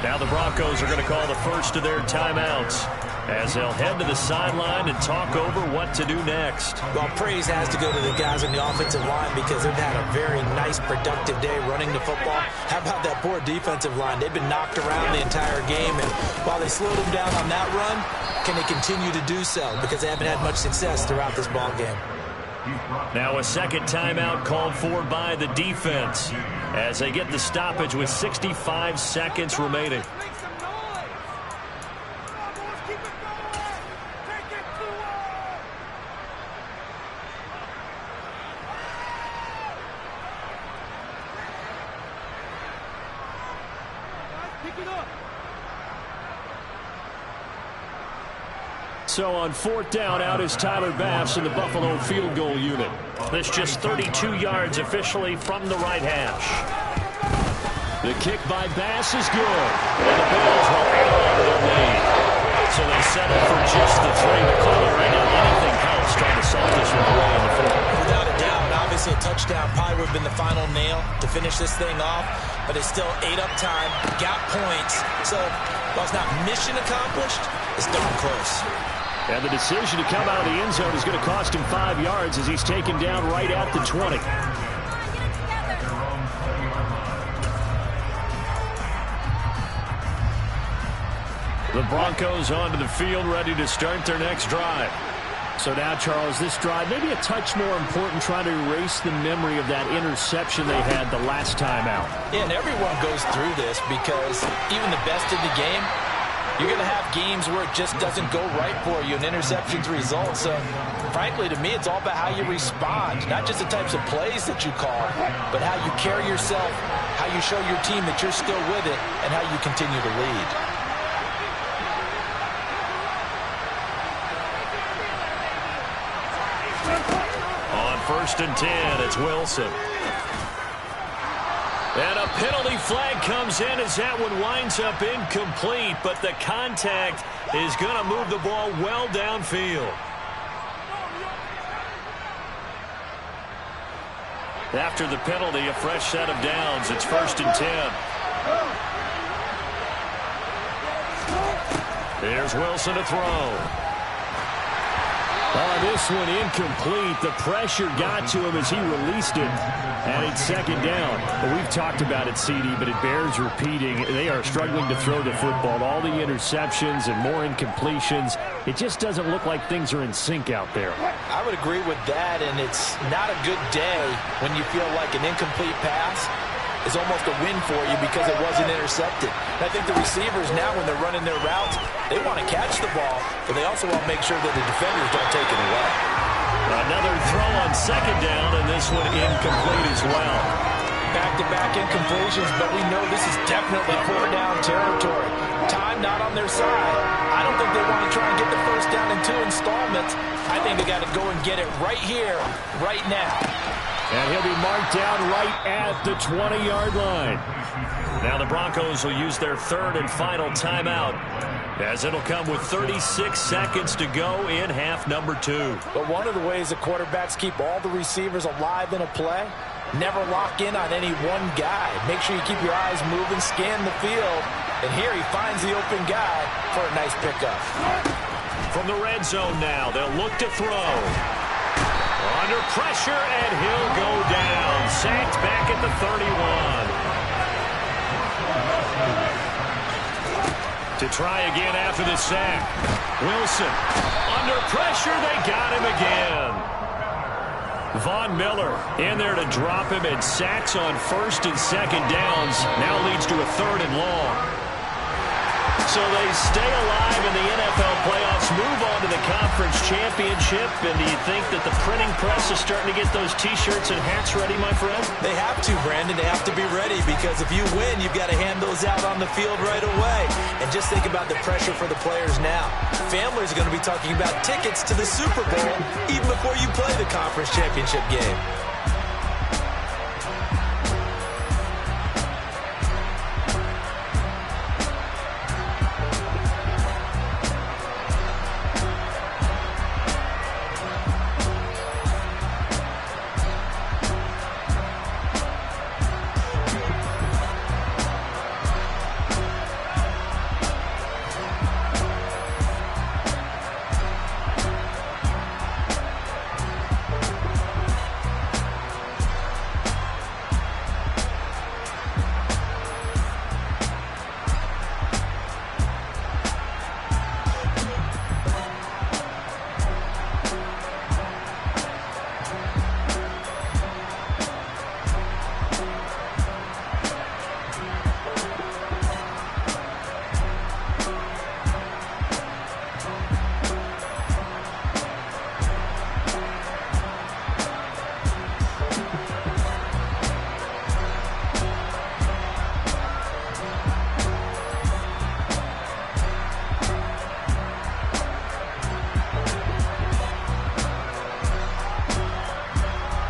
Now the Broncos are going to call the first of their timeouts as they'll head to the sideline and talk over what to do next. Well, praise has to go to the guys on the offensive line because they've had a very nice, productive day running the football. How about that poor defensive line? They've been knocked around the entire game, and while they slowed them down on that run, can they continue to do so? Because they haven't had much success throughout this ball game. Now a second timeout called for by the defense as they get the stoppage with 65 seconds remaining. So on 4th down, out is Tyler Bass in the Buffalo field goal unit. This just 32 yards officially from the right hash. The kick by Bass is good. And the Bills will hang on to their lead. So they settle for just the 3. The caller right now, anything helps trying to salt this one away in the fourth. Without a doubt, obviously a touchdown probably would have been the final nail to finish this thing off. But it's still ate up time, got points. So while it's not mission accomplished, it's darn close. And the decision to come out of the end zone is going to cost him 5 yards as he's taken down right at the 20. The Broncos onto the field, ready to start their next drive. So now, Charles, this drive maybe a touch more important, trying to erase the memory of that interception they had the last time out. Yeah, and everyone goes through this because even the best in the game, you're going to have games where it just doesn't go right for you, and interceptions result. So, frankly, to me, it's all about how you respond, not just the types of plays that you call, but how you carry yourself, how you show your team that you're still with it, and how you continue to lead. On 1st and 10, it's Wilson. And a penalty flag comes in as that one winds up incomplete, but the contact is going to move the ball well downfield. After the penalty, a fresh set of downs. It's 1st and 10. Here's Wilson to throw. This one incomplete. The pressure got to him as he released it, and it's 2nd down. Well, we've talked about it, CD, but it bears repeating. They are struggling to throw the football. All the interceptions and more incompletions. It just doesn't look like things are in sync out there. I would agree with that, and it's not a good day when you feel like an incomplete pass is almost a win for you because it wasn't intercepted. And I think the receivers now, when they're running their routes, they want to catch the ball, but they also want to make sure that the defenders don't take it away. Another throw on 2nd down, and this one incomplete as well. Back-to-back incompletions, but we know this is definitely 4-down territory. Time not on their side. I don't think they want to try and get the 1st down in 2 installments. I think they got to go and get it right here, right now. And he'll be marked down right at the 20-yard line. Now the Broncos will use their 3rd and final timeout, as it'll come with 36 seconds to go in half number 2. But one of the ways the quarterbacks keep all the receivers alive in a play, never lock in on any one guy. Make sure you keep your eyes moving, scan the field, and here he finds the open guy for a nice pickup. From the red zone now, they'll look to throw. Under pressure, and he'll go down. Sacked back at the 31. To try again after the sack. Wilson. Under pressure, they got him again. Von Miller in there to drop him, and sacks on 1st and 2nd downs. Now leads to a 3rd and long. So they stay alive in the NFL playoffs, move on to the conference championship. And do you think that the printing press is starting to get those T-shirts and hats ready, my friend? They have to, Brandon. They have to be ready because if you win, you've got to hand those out on the field right away. And just think about the pressure for the players now. Families are going to be talking about tickets to the Super Bowl even before you play the conference championship game.